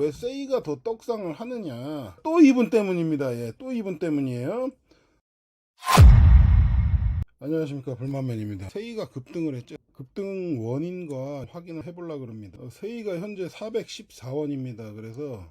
왜 세이가 더 떡상을 하느냐, 또 이분 때문입니다. 예, 또 이분 때문이에요. 안녕하십니까, 불만맨입니다. 세이가 급등을 했죠. 급등 원인과 확인을 해보려고 합니다. 세이가 현재 414원입니다. 그래서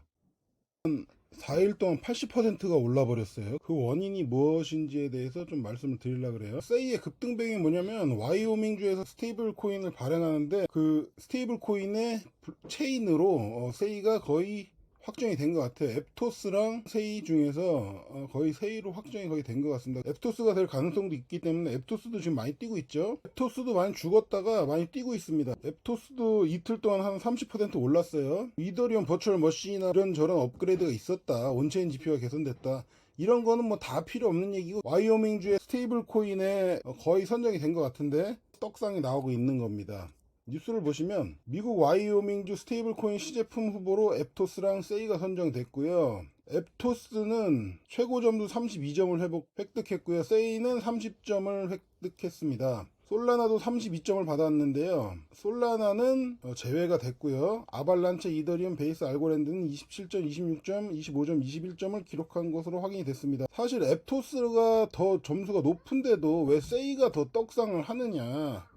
4일 동안 80%가 올라 버렸어요. 그 원인이 무엇인지에 대해서 좀 말씀을 드리려고 그래요. 세이의 급등병이 뭐냐면 와이오밍주에서 스테이블 코인을 발행하는데 그 스테이블 코인의 체인으로 세이가 거의 확정이 된 것 같아요. 앱토스랑 세이 중에서 거의 세이로 확정이 거의 된 것 같습니다. 앱토스가 될 가능성도 있기 때문에 앱토스도 지금 많이 뛰고 있죠. 앱토스도 많이 죽었다가 많이 뛰고 있습니다. 앱토스도 이틀 동안 한 30% 올랐어요. 이더리움 버추얼 머신이나 이런 저런 업그레이드가 있었다. 온체인 지표가 개선됐다. 이런 거는 뭐 다 필요 없는 얘기고, 와이오밍주의 스테이블 코인에 거의 선정이 된 것 같은데 떡상이 나오고 있는 겁니다. 뉴스를 보시면 미국 와이오밍주 스테이블 코인 시제품 후보로 앱토스랑 세이가 선정됐고요. 앱토스는 최고점도 32점을 획득했고요. 세이는 30점을 획득했습니다. 솔라나도 32점을 받았는데요. 솔라나는 제외가 됐고요. 아발란체, 이더리움, 베이스, 알고랜드는 27점, 26점, 25점, 21점을 기록한 것으로 확인이 됐습니다. 사실 앱토스가 더 점수가 높은데도 왜 세이가 더 떡상을 하느냐,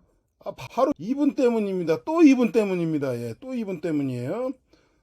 바로 이분 때문입니다. 또 이분 때문입니다. 예, 또 이분 때문이에요.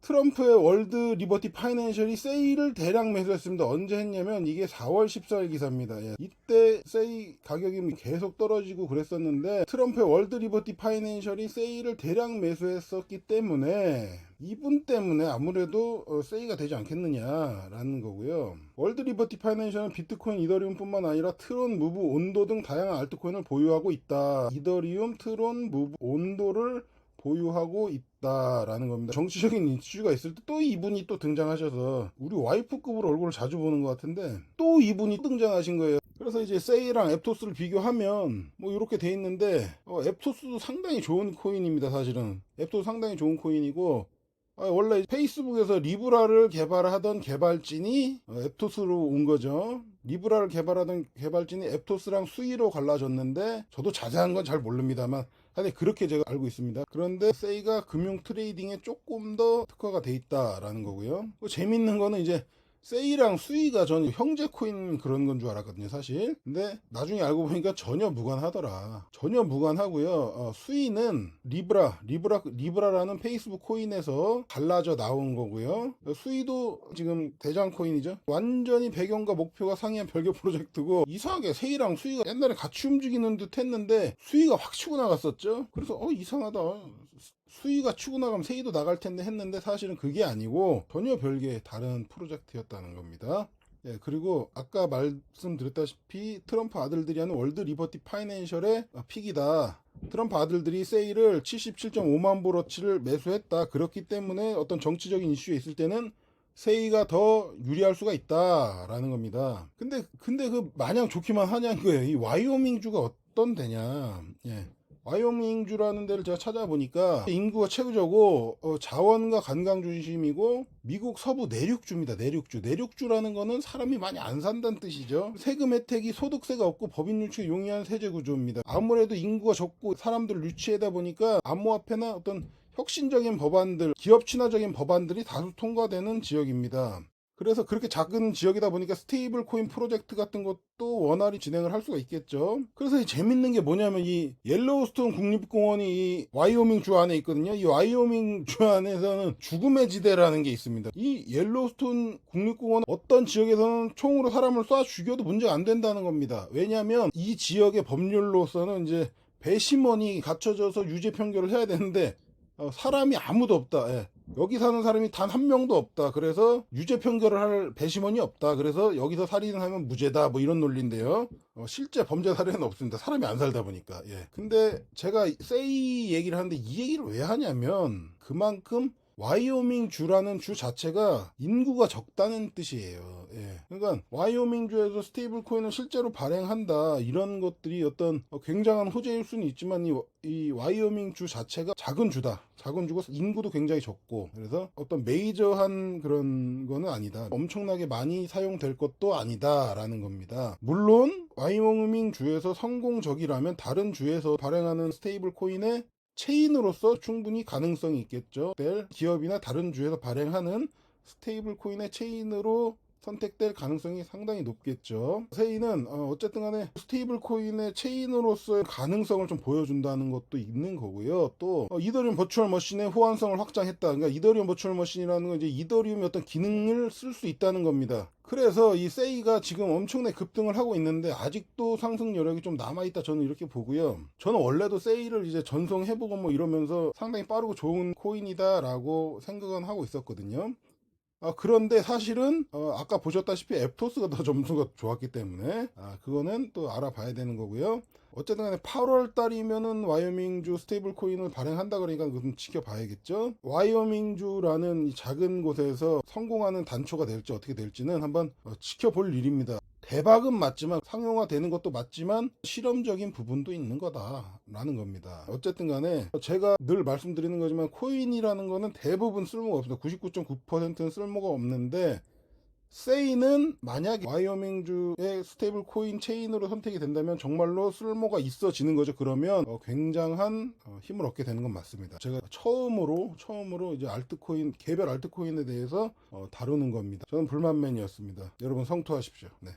트럼프의 월드 리버티 파이낸셜이 세이를 대량 매수했습니다. 언제 했냐면 이게 4월 14일 기사입니다. 예. 이때 세이 가격이 계속 떨어지고 그랬었는데 트럼프의 월드 리버티 파이낸셜이 세이를 대량 매수했었기 때문에 이분 때문에 아무래도 세이가 되지 않겠느냐라는 거고요. 월드 리버티 파이낸셜은 비트코인, 이더리움 뿐만 아니라 트론, 무브, 온도 등 다양한 알트코인을 보유하고 있다. 이더리움, 트론, 무브, 온도를 보유하고 있다라는 겁니다. 정치적인 이슈가 있을 때 또 이분이 또 등장하셔서 우리 와이프급으로 얼굴을 자주 보는 것 같은데 또 이분이 등장하신 거예요. 그래서 이제 세이랑 앱토스를 비교하면 뭐 이렇게 돼 있는데 앱토스도 상당히 좋은 코인입니다. 사실은 앱토스 상당히 좋은 코인이고, 원래 페이스북에서 리브라를 개발하던 개발진이 앱토스로 온 거죠. 리브라를 개발하던 개발진이 앱토스랑 수위로 갈라졌는데 저도 자세한 건 잘 모릅니다만 하여튼 그렇게 제가 알고 있습니다. 그런데 세이가 금융 트레이딩에 조금 더 특화가 돼 있다라는 거고요. 재밌는 거는 이제 세이랑 수위가 저는 형제 코인 그런 건 줄 알았거든요, 사실. 근데 나중에 알고 보니까 전혀 무관하더라. 전혀 무관하고요. 수위는 리브라라는 페이스북 코인에서 갈라져 나온 거고요. 수위도 지금 대장 코인이죠. 완전히 배경과 목표가 상이한 별개 프로젝트고, 이상하게 세이랑 수위가 옛날에 같이 움직이는 듯 했는데 수위가 확 치고 나갔었죠. 그래서 이상하다. 수위가 치고 나가면 세이도 나갈 텐데 했는데 사실은 그게 아니고 전혀 별개의 다른 프로젝트였다는 겁니다. 예, 그리고 아까 말씀드렸다시피 트럼프 아들들이 하는 월드 리버티 파이낸셜의 픽이다. 트럼프 아들들이 세이를 77.5만 불어치를 매수했다. 그렇기 때문에 어떤 정치적인 이슈에 있을 때는 세이가 더 유리할 수가 있다라는 겁니다. 근데 그 마냥 좋기만 하냐는 거예요. 이 와이오밍주가 어떤 데냐. 예. 와이오밍주라는 데를 제가 찾아보니까 인구가 최고저고 자원과 관광 중심이고 미국 서부 내륙주입니다. 내륙주라는 거는 사람이 많이 안 산다는 뜻이죠. 세금 혜택이 소득세가 없고 법인 유치가 용이한 세제 구조입니다. 아무래도 인구가 적고 사람들을 유치하다 보니까 암호화폐나 어떤 혁신적인 법안들, 기업 친화적인 법안들이 다수 통과되는 지역입니다. 그래서 그렇게 작은 지역이다 보니까 스테이블 코인 프로젝트 같은 것도 원활히 진행을 할 수가 있겠죠. 그래서 재밌는 게 뭐냐면 이 옐로우스톤 국립공원이 이 와이오밍 주 안에 있거든요. 이 와이오밍 주 안에서는 죽음의 지대라는 게 있습니다. 이 옐로우스톤 국립공원 어떤 지역에서는 총으로 사람을 쏴 죽여도 문제가 안 된다는 겁니다. 왜냐하면 이 지역의 법률로서는 이제 배심원이 갖춰져서 유죄 판결을 해야 되는데 사람이 아무도 없다. 예. 여기 사는 사람이 단 한 명도 없다. 그래서 유죄 판결을 할 배심원이 없다. 그래서 여기서 살인을 하면 무죄다. 뭐 이런 논리인데요. 실제 범죄 사례는 없습니다. 사람이 안 살다 보니까. 예. 근데 제가 세이 얘기를 하는데 이 얘기를 왜 하냐면 그만큼 와이오밍 주라는 주 자체가 인구가 적다는 뜻이에요. 예. 그러니까 와이오밍 주에서 스테이블 코인을 실제로 발행한다, 이런 것들이 어떤 굉장한 호재일 수는 있지만 이 와이오밍 주 자체가 작은 주다. 작은 주고 인구도 굉장히 적고, 그래서 어떤 메이저한 그런 거는 아니다. 엄청나게 많이 사용될 것도 아니다라는 겁니다. 물론 와이오밍 주에서 성공적이라면 다른 주에서 발행하는 스테이블 코인의 체인으로서 충분히 가능성이 있겠죠. 기업이나 다른 주에서 발행하는 스테이블 코인의 체인으로 선택될 가능성이 상당히 높겠죠. 세이는 어쨌든 간에 스테이블 코인의 체인으로서의 가능성을 좀 보여준다는 것도 있는 거고요. 또 이더리움 버추얼 머신의 호환성을 확장했다. 그러니까 이더리움 버추얼 머신이라는 건 이제 이더리움의 어떤 기능을 쓸 수 있다는 겁니다. 그래서 이 세이가 지금 엄청나게 급등을 하고 있는데 아직도 상승 여력이 좀 남아있다, 저는 이렇게 보고요. 저는 원래도 세이를 이제 전송해보고 뭐 이러면서 상당히 빠르고 좋은 코인이다 라고 생각은 하고 있었거든요. 그런데 사실은 아까 보셨다시피 앱토스가 더 점수가 좋았기 때문에 그거는 또 알아봐야 되는 거고요. 어쨌든 간에 8월 달이면은 와이어밍주 스테이블 코인을 발행한다 그러니까 그건 지켜봐야겠죠. 와이어밍주라는 이 작은 곳에서 성공하는 단초가 될지 어떻게 될지는 한번 지켜볼 일입니다. 대박은 맞지만 상용화되는 것도 맞지만 실험적인 부분도 있는 거다라는 겁니다. 어쨌든 간에 제가 늘 말씀드리는 거지만 코인이라는 거는 대부분 쓸모가 없습니다. 99.9%는 쓸모가 없는데 세이는 만약에 와이어밍주의 스테이블 코인 체인으로 선택이 된다면 정말로 쓸모가 있어지는 거죠. 그러면 굉장한 힘을 얻게 되는 건 맞습니다. 제가 처음으로 이제 알트코인, 개별 알트코인에 대해서 다루는 겁니다. 저는 불만맨이었습니다. 여러분 성투하십시오. 네.